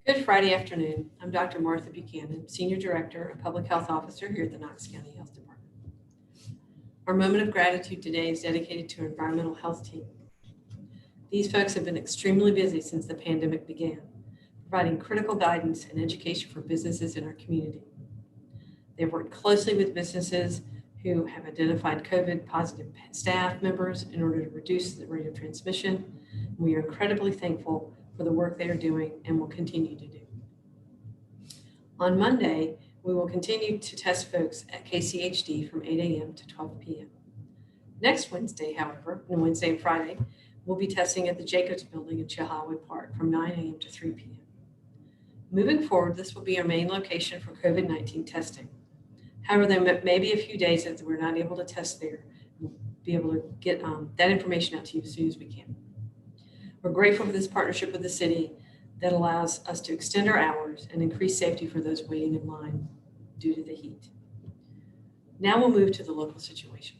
Good Friday afternoon. I'm Dr. Martha Buchanan, Senior Director and Public Health Officer here at the Knox County Health Department. Our moment of gratitude today is dedicated to our environmental health team. These folks have been extremely busy since the pandemic began, providing critical guidance and education for businesses in our community. They've worked closely with businesses who have identified COVID positive staff members in order to reduce the rate of transmission. We are incredibly thankful for the work they are doing and will continue to do. On Monday, we will continue to test folks at KCHD from 8 a.m. to 12 p.m. Next Wednesday, however, and Wednesday and Friday, we'll be testing at the Jacobs Building in Chilhowee Park from 9 a.m. to 3 p.m. Moving forward, this will be our main location for COVID-19 testing. However, there may be a few days that we're not able to test there. We'll be able to get that information out to you as soon as we can. We're grateful for this partnership with the city that allows us to extend our hours and increase safety for those waiting in line due to the heat. Now we'll move to the local situation.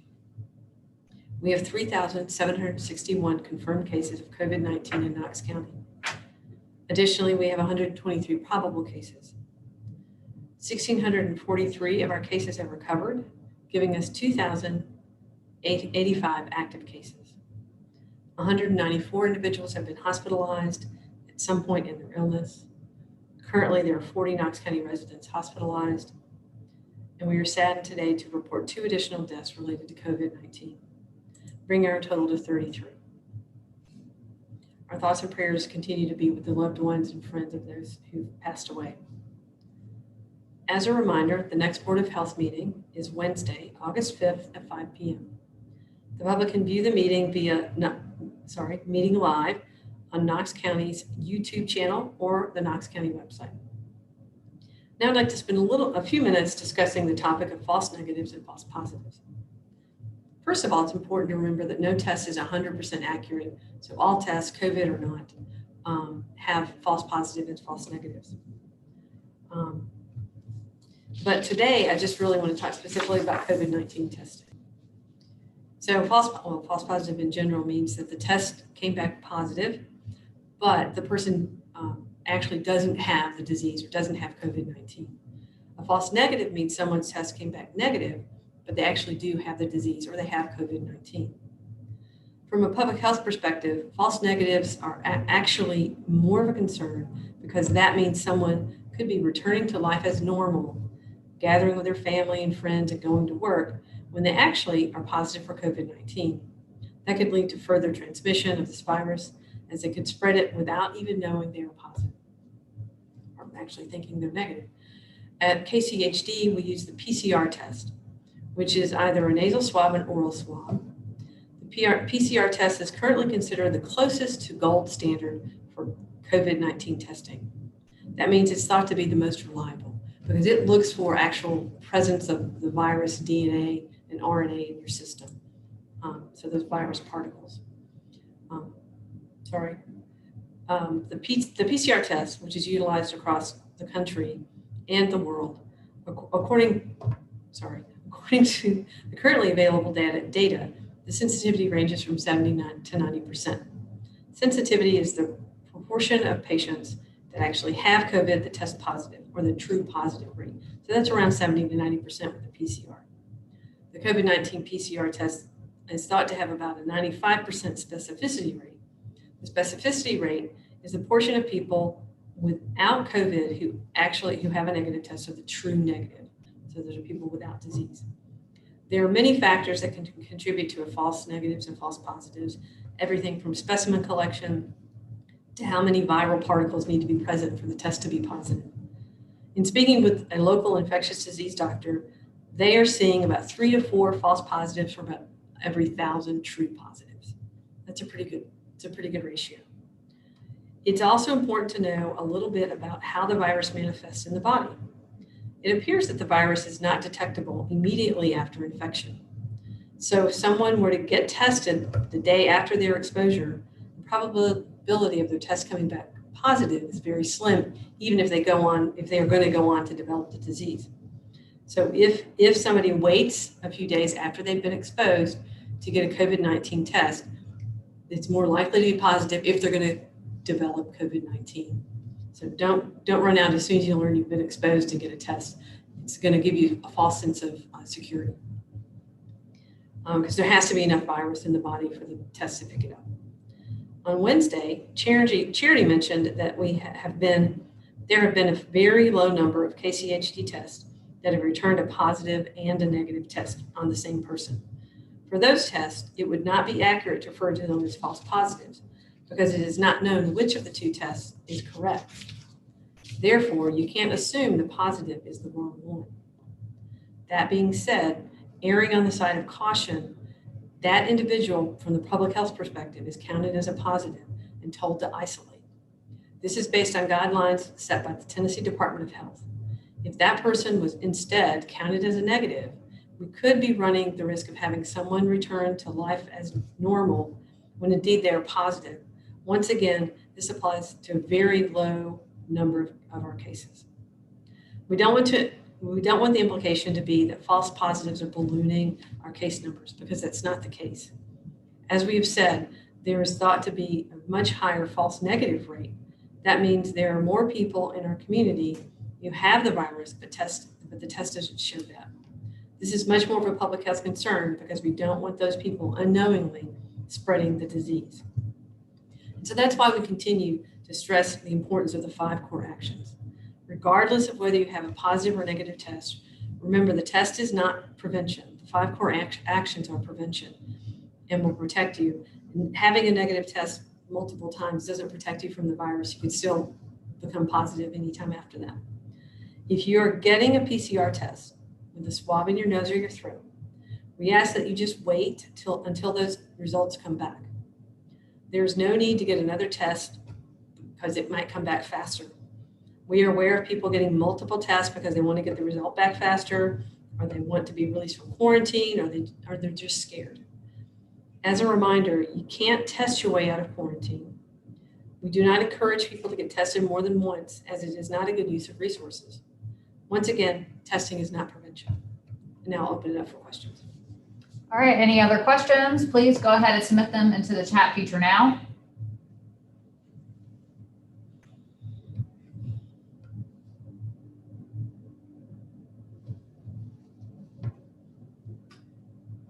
We have 3,761 confirmed cases of COVID-19 in Knox County. Additionally, we have 123 probable cases. 1,643 of our cases have recovered, giving us 2,085 active cases. 194 individuals have been hospitalized at some point in their illness. Currently, there are 40 Knox County residents hospitalized, and we are saddened today to report 2 additional deaths related to COVID-19, bringing our total to 33. Our thoughts and prayers continue to be with the loved ones and friends of those who passed away. As a reminder, the next Board of Health meeting is Wednesday, August 5th at 5 p.m. The public can view the meeting meeting live on Knox County's YouTube channel or the Knox County website. Now I'd like to spend a few minutes discussing the topic of false negatives and false positives. First of all, it's important to remember that no test is 100% accurate, so all tests, COVID or not, have false positives and false negatives. But today, I just really want to talk specifically about COVID-19 testing. So false positive in general means that the test came back positive, but the person actually doesn't have the disease or doesn't have COVID-19. A false negative means someone's test came back negative, but they actually do have the disease or they have COVID-19. From a public health perspective, false negatives are actually more of a concern because that means someone could be returning to life as normal, gathering with their family and friends and going to work when they actually are positive for COVID-19. That could lead to further transmission of this virus as they could spread it without even knowing they were positive or actually thinking they're negative. At KCHD, we use the PCR test, which is either a nasal swab or an oral swab. The PCR test is currently considered the closest to gold standard for COVID-19 testing. That means it's thought to be the most reliable because it looks for actual presence of the virus DNA and RNA in your system. So those virus particles. The PCR test, which is utilized across the country and the world, according to the currently available data, the sensitivity ranges from 79 to 90%. Sensitivity is the proportion of patients that actually have COVID that test positive, or the true positive rate. So that's around 70 to 90% with the PCR. The COVID-19 PCR test is thought to have about a 95% specificity rate. The specificity rate is the portion of people without COVID who have a negative test, so the true negative. So those are people without disease. There are many factors that can contribute to a false negatives and false positives, everything from specimen collection to how many viral particles need to be present for the test to be positive. In speaking with a local infectious disease doctor, they are seeing about 3 to 4 false positives for about every 1,000 true positives. It's a pretty good ratio. It's also important to know a little bit about how the virus manifests in the body. It appears that the virus is not detectable immediately after infection. So if someone were to get tested the day after their exposure, the probability of their test coming back positive is very slim, even if they are going to go on to develop the disease. So if somebody waits a few days after they've been exposed to get a COVID-19 test, it's more likely to be positive if they're going to develop COVID-19. So don't run out as soon as you learn you've been exposed to get a test. It's going to give you a false sense of security because there has to be enough virus in the body for the test to pick it up. On Wednesday, Charity mentioned that there have been a very low number of KCHD tests that have returned a positive and a negative test on the same person. For those tests, it would not be accurate to refer to them as false positives because it is not known which of the two tests is correct. Therefore, you can't assume the positive is the wrong one. That being said, erring on the side of caution, that individual from the public health perspective is counted as a positive and told to isolate. This is based on guidelines set by the Tennessee Department of Health. If that person was instead counted as a negative, we could be running the risk of having someone return to life as normal when indeed they are positive. Once again, this applies to a very low number of our cases. We don't want the implication to be that false positives are ballooning our case numbers because that's not the case. As we've said, there is thought to be a much higher false negative rate. That means there are more people in our community who have the virus, but the test doesn't show that. This is much more of a public health concern because we don't want those people unknowingly spreading the disease. And so that's why we continue to stress the importance of the 5 core actions. Regardless of whether you have a positive or negative test, remember the test is not prevention. The 5 core actions are prevention and will protect you. And having a negative test multiple times doesn't protect you from the virus. You can still become positive anytime after that. If you're getting a PCR test with a swab in your nose or your throat, we ask that you just wait until those results come back. There's no need to get another test because it might come back faster. We are aware of people getting multiple tests because they want to get the result back faster, or they want to be released from quarantine, or they're just scared. As a reminder, you can't test your way out of quarantine. We do not encourage people to get tested more than once, as it is not a good use of resources. Once again, testing is not prevention. And now I'll open it up for questions. All right, any other questions? Please go ahead and submit them into the chat feature now.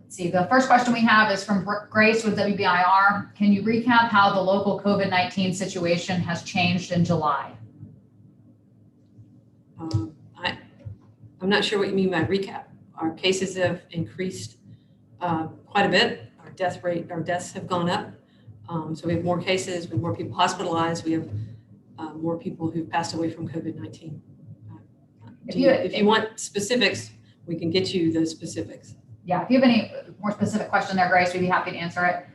See, the first question we have is from Grace with WBIR. Can you recap how the local COVID-19 situation has changed in July? I'm not sure what you mean by recap. Our cases have increased quite a bit. Our deaths have gone up. So we have more cases, we have more people hospitalized, we have more people who've passed away from COVID-19. If you want specifics, we can get you those specifics. Yeah, if you have any more specific question there, Grace, we'd be happy to answer it.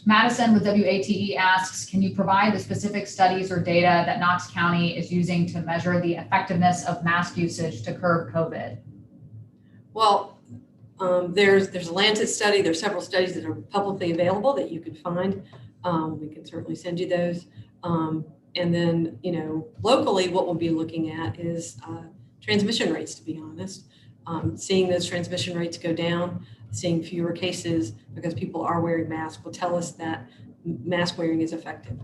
Madison with WATE asks, can you provide the specific studies or data that Knox County is using to measure the effectiveness of mask usage to curb COVID? Well, there's a Lancet study. There's several studies that are publicly available that you can find. We can certainly send you those. And then, locally, what we'll be looking at is transmission rates, to be honest. Seeing those transmission rates go down, seeing fewer cases because people are wearing masks will tell us that mask wearing is effective.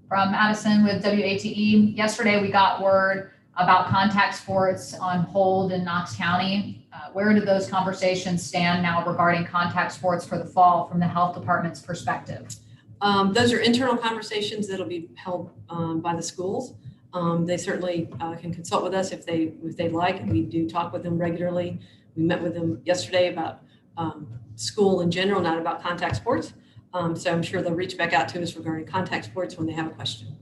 From Madison with WATE, yesterday we got word about contact sports on hold in Knox County. Where do those conversations stand now regarding contact sports for the fall from the health department's perspective? Those are internal conversations that'll be held by the schools. They certainly can consult with us if they'd like, and we do talk with them regularly. We met with them yesterday about school in general, not about contact sports. So I'm sure they'll reach back out to us regarding contact sports when they have a question.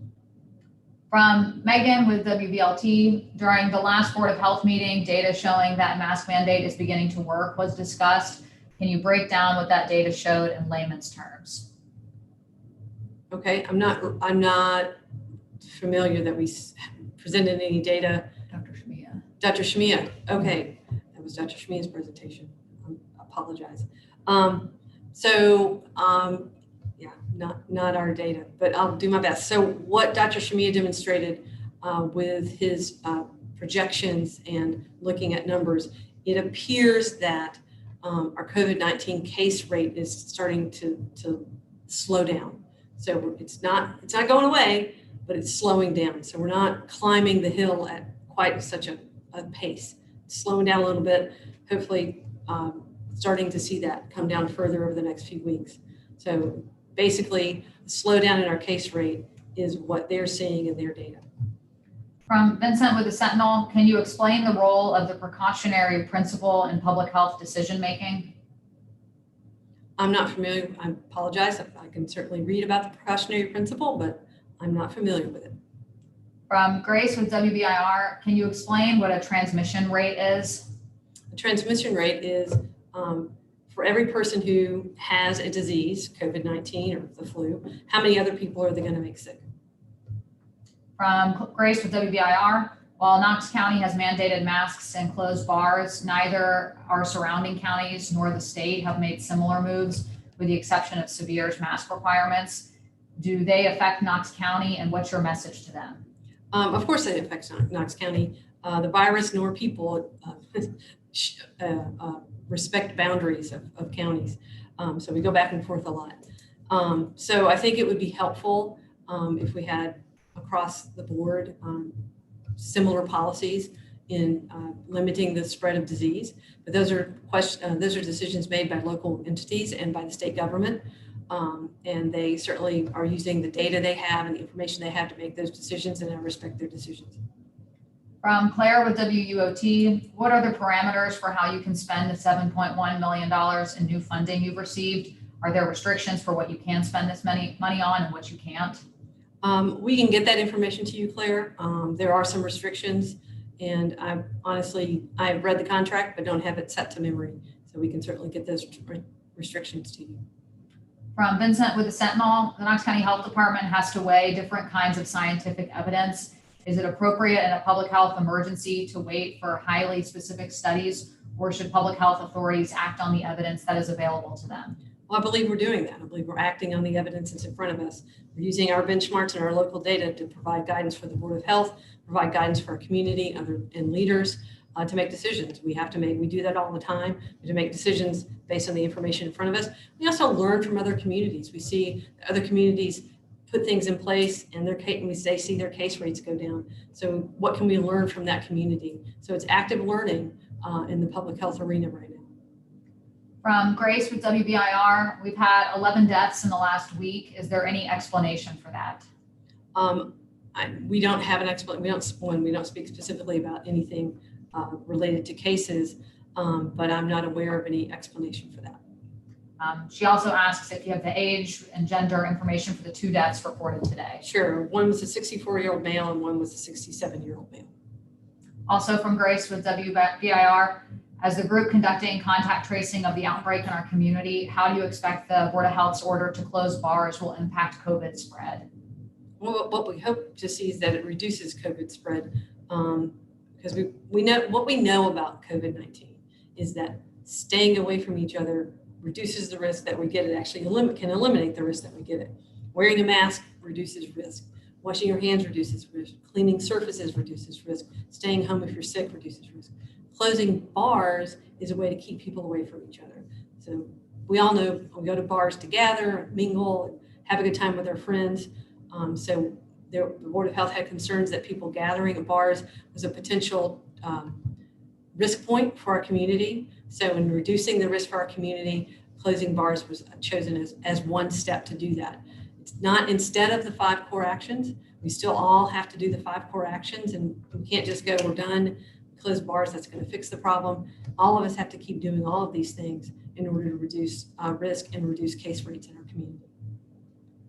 From Megan with WVLT, during the last Board of Health meeting, data showing that mask mandate is beginning to work was discussed. Can you break down what that data showed in layman's terms? Okay, I'm not familiar that we presented any data. Dr. Shmia. Okay, that was Dr. Shmia's presentation. I apologize. Yeah, not our data, but I'll do my best. So what Dr. Shmia demonstrated with his projections and looking at numbers, it appears that our COVID-19 case rate is starting to slow down. So it's not going away, but it's slowing down. So we're not climbing the hill at quite such a pace. It's slowing down a little bit, hopefully starting to see that come down further over the next few weeks. So basically, the slowdown in our case rate is what they're seeing in their data. From Vincent with the Sentinel, can you explain the role of the precautionary principle in public health decision-making? I'm not familiar. I apologize. I can certainly read about the precautionary principle, but I'm not familiar with it. From Grace with WBIR, can you explain what a transmission rate is? The transmission rate is for every person who has a disease, COVID-19 or the flu, how many other people are they going to make sick? From Grace with WBIR, while Knox County has mandated masks and closed bars, neither our surrounding counties nor the state have made similar moves, with the exception of Severe's mask requirements. Do they affect Knox County, and what's your message to them? Of course it affects Knox County. The virus nor people respect boundaries of counties. So we go back and forth a lot. So I think it would be helpful if we had across the board similar policies in limiting the spread of disease. But those are decisions made by local entities and by the state government. And they certainly are using the data they have and the information they have to make those decisions, and I respect their decisions. From Claire with WUOT, what are the parameters for how you can spend the $7.1 million in new funding you've received? Are there restrictions for what you can spend this money on and what you can't? We can get that information to you, Claire. There are some restrictions, and I've read the contract, but don't have it set to memory. So we can certainly get those restrictions to you. From Vincent with the Sentinel, the Knox County Health Department has to weigh different kinds of scientific evidence. Is it appropriate in a public health emergency to wait for highly specific studies, or should public health authorities act on the evidence that is available to them? Well, I believe we're doing that. I believe we're acting on the evidence that's in front of us. We're using our benchmarks and our local data to provide guidance for the Board of Health, provide guidance for our community and leaders to make decisions. We do that all the time, to make decisions based on the information in front of us. We also learn from other communities. We see other communities put things in place and they see their case rates go down. So what can we learn from that community? So it's active learning in the public health arena right now. From Grace with WBIR, we've had 11 deaths in the last week. Is there any explanation for that? We don't have an explanation. We don't speak specifically about anything related to cases, but I'm not aware of any explanation for that. She also asks if you have the age and gender information for the 2 deaths reported today. Sure. One was a 64-year-old male and one was a 67-year-old male. Also from Grace with WBIR, as the group conducting contact tracing of the outbreak in our community, how do you expect the Board of Health's order to close bars will impact COVID spread? Well, what we hope to see is that it reduces COVID spread, because we know what we know about COVID-19 is that staying away from each other reduces the risk that we get it. Actually can eliminate the risk that we get it. Wearing a mask reduces risk. Washing your hands reduces risk. Cleaning surfaces reduces risk. Staying home if you're sick reduces risk. Closing bars is a way to keep people away from each other. So we all know we go to bars to gather, mingle, have a good time with our friends. So the Board of Health had concerns that people gathering at bars was a potential risk point for our community. So in reducing the risk for our community, closing bars was chosen as one step to do that. It's not instead of the 5 core actions. We still all have to do the 5 core actions, and we can't just go, we're done, close bars, that's going to fix the problem. All of us have to keep doing all of these things in order to reduce risk and reduce case rates in our community.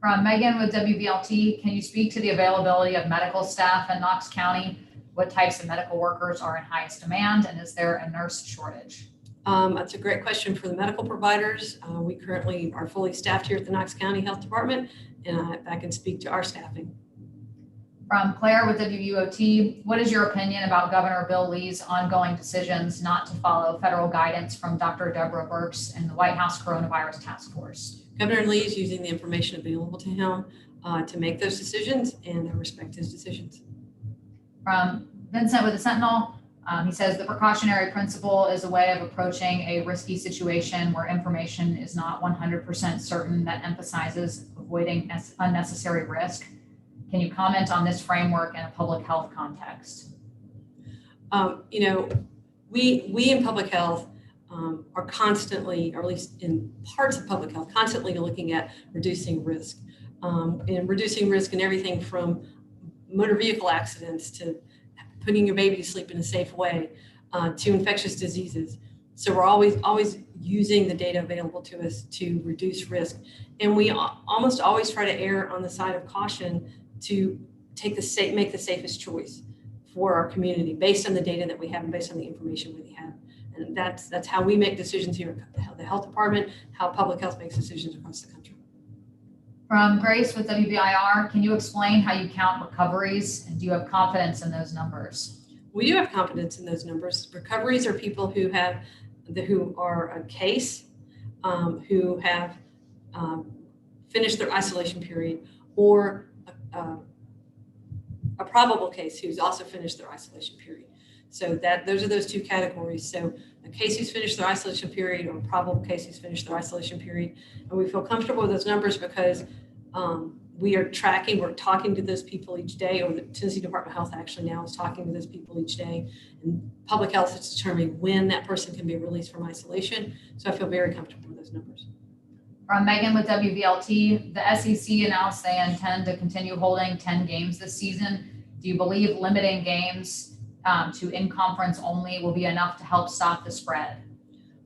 From Megan with WBLT, can you speak to the availability of medical staff in Knox County? What types of medical workers are in highest demand, and is there a nurse shortage? That's a great question for the medical providers. We currently are fully staffed here at the Knox County Health Department, and I can speak to our staffing. From Claire with WUOT, what is your opinion about Governor Bill Lee's ongoing decisions not to follow federal guidance from Dr. Deborah Birx and the White House Coronavirus Task Force? Governor Lee is using the information available to him to make those decisions, and I respect his decisions. From Vincent with the Sentinel, he says the precautionary principle is a way of approaching a risky situation where information is not 100% certain that emphasizes avoiding unnecessary risk. Can you comment on this framework in a public health context? We in public health are constantly, or at least in parts of public health, constantly looking at reducing risk, and reducing risk in everything from motor vehicle accidents to putting your baby to sleep in a safe way, to infectious diseases. So we're always using the data available to us to reduce risk. And we almost always try to err on the side of caution to make the safest choice for our community based on the data that we have and based on the information we have. And that's how we make decisions here at the health department, how public health makes decisions across the country. From Grace with WBIR, can you explain how you count recoveries, and do you have confidence in those numbers? We do have confidence in those numbers. Recoveries are people who are a case, who have finished their isolation period, or a probable case who's also finished their isolation period. So those are those two categories. So a case who's finished their isolation period, or a probable case who's finished their isolation period. And we feel comfortable with those numbers because we're talking to those people each day, or the Tennessee Department of Health actually now is talking to those people each day. And public health is determining when that person can be released from isolation. So I feel very comfortable with those numbers. From Megan with WVLT, the SEC announced they intend to continue holding 10 games this season. Do you believe limiting games to in-conference only will be enough to help stop the spread?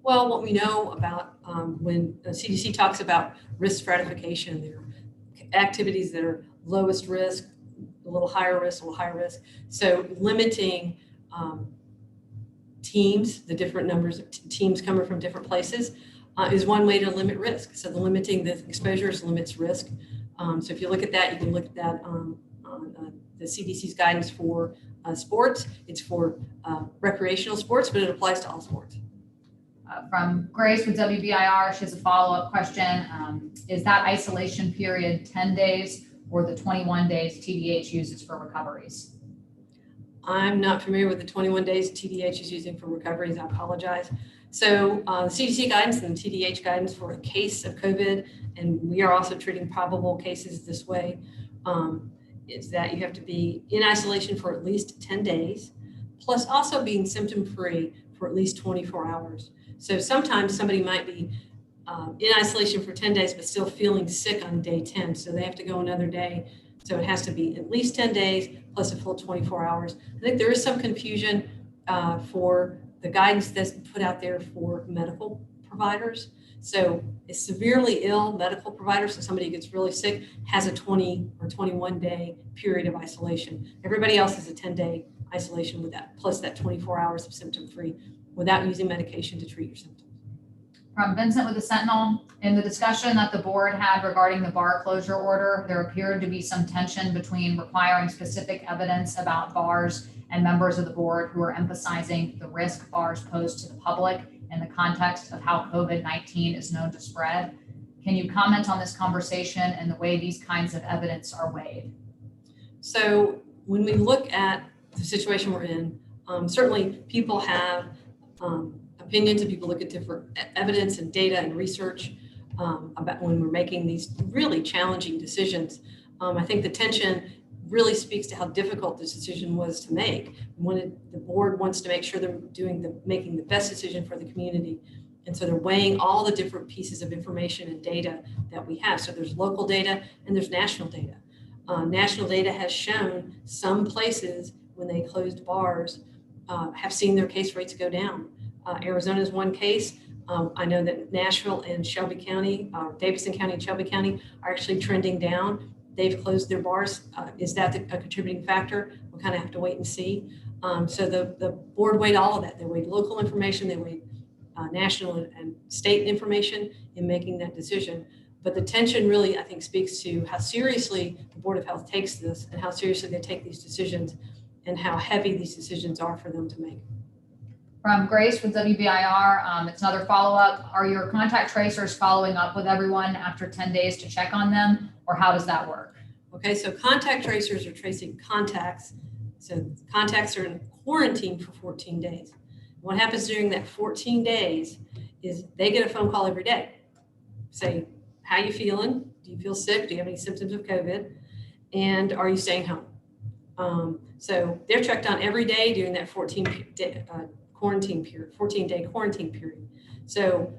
Well, what we know about when the CDC talks about risk stratification, there are activities that are lowest risk, a little higher risk, So limiting teams, the different numbers of teams coming from different places, is one way to limit risk. So limiting the exposures limits risk. So if you look at that, you can look at that on the CDC's guidance for sports. It's for recreational sports, but it applies to all sports. From Grace with WBIR, she has a follow-up question. Is that isolation period 10 days or the 21 days TDH uses for recoveries? I'm not familiar with the 21 days TDH is using for recoveries. I apologize. So the CDC guidance and the TDH guidance for a case of COVID, and we are also treating probable cases this way, is that you have to be in isolation for at least 10 days, plus also being symptom-free for at least 24 hours. So sometimes somebody might be in isolation for 10 days, but still feeling sick on day 10. So they have to go another day. So it has to be at least 10 days plus a full 24 hours. I think there is some confusion for the guidance that's put out there for medical providers. So a severely ill medical provider, so somebody who gets really sick, has a 20 or 21 day period of isolation. Everybody else is a 10-day isolation with that, plus that 24 hours of symptom-free without using medication to treat your symptoms. From Vincent with the Sentinel, in the discussion that the board had regarding the bar closure order, there appeared to be some tension between requiring specific evidence about bars and members of the board who are emphasizing the risk bars pose to the public in the context of how COVID-19 is known to spread. Can you comment on this conversation and the way these kinds of evidence are weighed? So when we look at the situation we're in, certainly people have opinions, and people look at different evidence and data and research about when we're making these really challenging decisions. I think the tension really speaks to how difficult this decision was to make. When the board wants to make sure they're making the best decision for the community. And so they're weighing all the different pieces of information and data that we have. So there's local data and there's national data. National data has shown some places when they closed bars have seen their case rates go down. Arizona is one case. I know that Nashville and Shelby County, Davidson County and Shelby County are actually trending down. They've closed their bars. Is that a contributing factor? We'll kind of have to wait and see. So the board weighed all of that. They weighed local information, they weighed national and state information in making that decision. But the tension really, I think, speaks to how seriously the Board of Health takes this and how seriously they take these decisions and how heavy these decisions are for them to make. From Grace with WBIR, it's another follow-up. Are your contact tracers following up with everyone after 10 days to check on them, or how does that work? Okay, so contact tracers are tracing contacts. So contacts are in quarantine for 14 days. What happens during that 14 days is they get a phone call every day. Say, how you feeling? Do you feel sick? Do you have any symptoms of COVID? and are you staying home? So they're checked on every day during that 14-day quarantine period. So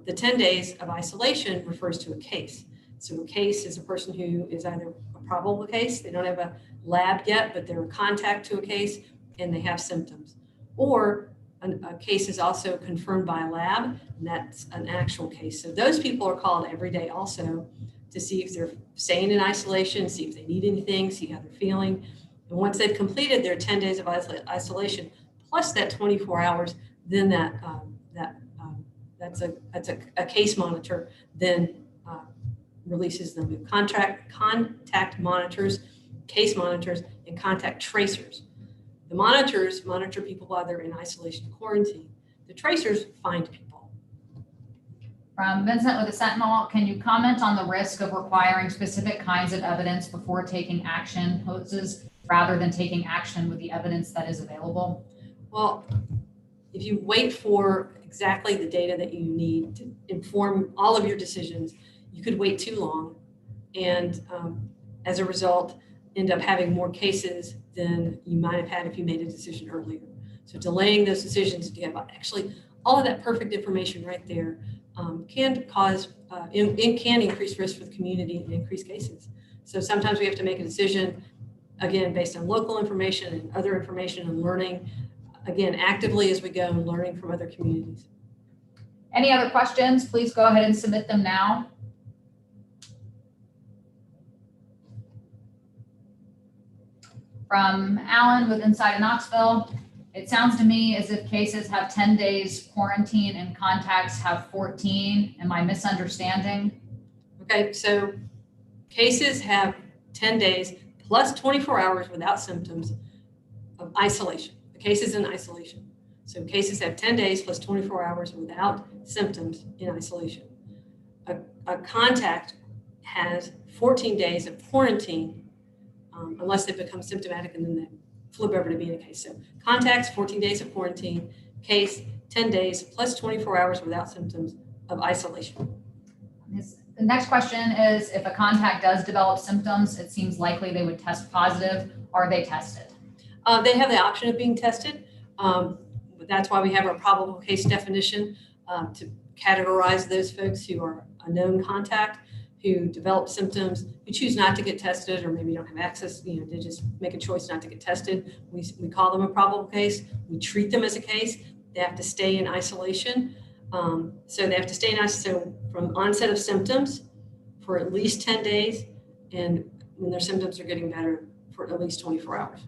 the 10 days of isolation refers to a case. So a case is a person who is either a probable case, they don't have a lab yet, but they're a contact to a case and they have symptoms. Or a case is also confirmed by a lab, and that's an actual case. So those people are called every day also to see if they're staying in isolation, see if they need anything, see how they're feeling. And once they've completed their 10 days of isolation, plus that 24 hours, then that's a case monitor, then releases them with contact monitors, case monitors, and contact tracers. The monitors monitor people while they're in isolation and quarantine. The tracers find people. From Vincent with the Sentinel, can you comment on the risk of requiring specific kinds of evidence before taking action poses rather than taking action with the evidence that is available? Well, if you wait for exactly the data that you need to inform all of your decisions, you could wait too long, and as a result, end up having more cases than you might have had if you made a decision earlier. So delaying those decisions to have actually all of that perfect information right there can cause, it can increase risk for the community and increase cases. So sometimes we have to make a decision, again, based on local information and other information and learning, again, actively as we go and learning from other communities. Any other questions? Please go ahead and submit them now. From Alan with Inside of Knoxville, it sounds to me as if cases have 10 days quarantine and contacts have 14. Am I misunderstanding? Okay, so cases have 10 days plus 24 hours without symptoms of isolation. The case is in isolation. So cases have 10 days plus 24 hours without symptoms in isolation. A contact has 14 days of quarantine unless they become symptomatic and then they flip over to being a case. So contacts, 14 days of quarantine, case, 10 days plus 24 hours without symptoms of isolation. The next question is, if a contact does develop symptoms, it seems likely they would test positive. Are they tested? They have the option of being tested. That's why we have our probable case definition to categorize those folks who are a known contact, who develop symptoms, who choose not to get tested, or maybe don't have access, they just make a choice not to get tested. We call them a probable case. We treat them as a case. They have to stay in isolation. So they have to stay in isolation from onset of symptoms for at least 10 days, and when their symptoms are getting better, for at least 24 hours.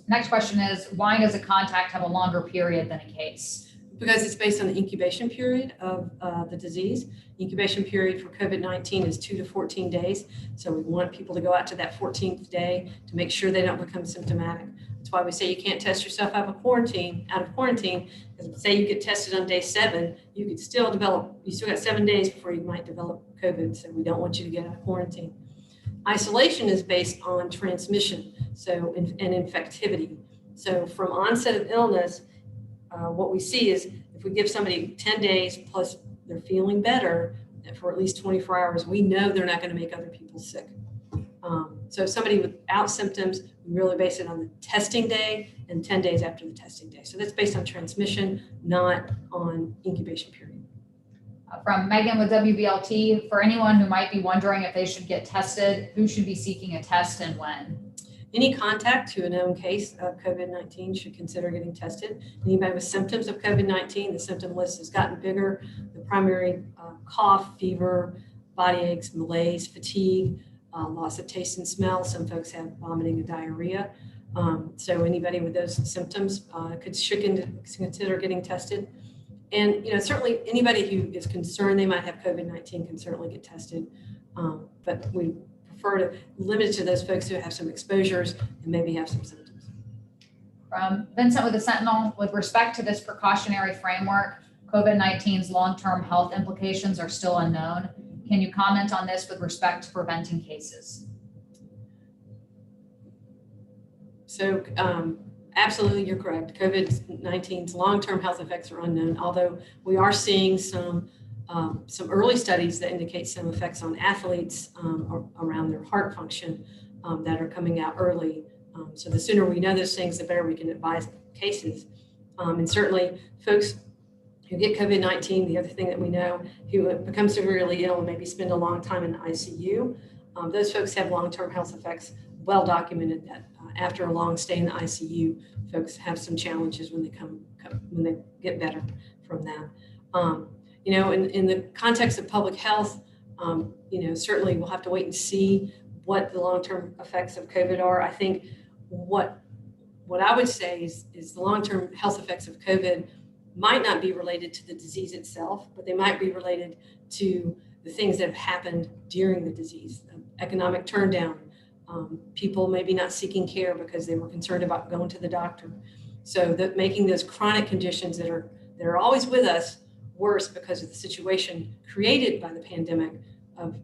Next question is, why does a contact have a longer period than a case? Because it's based on the incubation period of the disease. Incubation period for COVID-19 is 2 to 14 days. So we want people to go out to that 14th day to make sure they don't become symptomatic. That's why we say you can't test yourself out of quarantine. Because say you get tested on day 7, you could still you still got 7 days before you might develop COVID. So we don't want you to get out of quarantine. Isolation is based on transmission, and infectivity. So from onset of illness, what we see is if we give somebody 10 days plus they're feeling better for at least 24 hours, we know they're not going to make other people sick. So somebody without symptoms, we really base it on the testing day and 10 days after the testing day. So that's based on transmission, not on incubation period. From Megan with WBLT, for anyone who might be wondering if they should get tested, who should be seeking a test and when? Any contact to a known case of COVID-19 should consider getting tested. Anybody with symptoms of COVID-19, the symptom list has gotten bigger. The primary cough, fever, body aches, malaise, fatigue, loss of taste and smell. Some folks have vomiting and diarrhea. So anybody with those symptoms should consider getting tested. And certainly anybody who is concerned they might have COVID-19 can certainly get tested. But we prefer to limit it to those folks who have some exposures and maybe have some symptoms. From Vincent with the Sentinel, with respect to this precautionary framework, COVID-19's long-term health implications are still unknown. Can you comment on this with respect to preventing cases? So absolutely, you're correct. COVID-19's long-term health effects are unknown, although we are seeing some some early studies that indicate some effects on athletes around their heart function that are coming out early. So the sooner we know those things, the better we can advise cases. And certainly folks who get COVID-19, the other thing that we know, who become severely ill and maybe spend a long time in the ICU, those folks have long-term health effects, well documented that after a long stay in the ICU, folks have some challenges when they get better from that. In the context of public health, certainly we'll have to wait and see what the long-term effects of COVID are. I think what I would say is the long-term health effects of COVID might not be related to the disease itself, but they might be related to the things that have happened during the disease, the economic turndown, people maybe not seeking care because they were concerned about going to the doctor. So that making those chronic conditions that are always with us worse because of the situation created by the pandemic of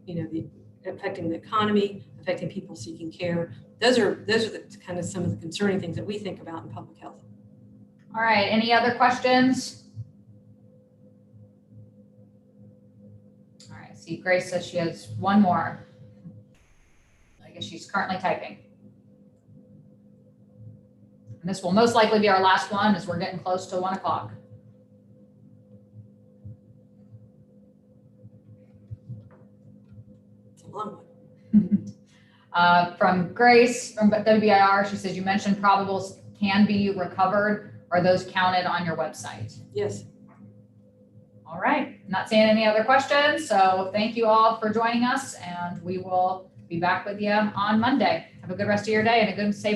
affecting the economy, affecting people seeking care. Those are the kind of some of the concerning things that we think about in public health. All right, any other questions? All right, see, Grace says she has one more. I guess she's currently typing. And this will most likely be our last one as we're getting close to 1 o'clock. It's a long one. From Grace from WBIR, she says, you mentioned probables can be recovered. Are those counted on your website? Yes. All right. I'm not seeing any other questions. So thank you all for joining us, and we will be back with you on Monday. Have a good rest of your day and a good safe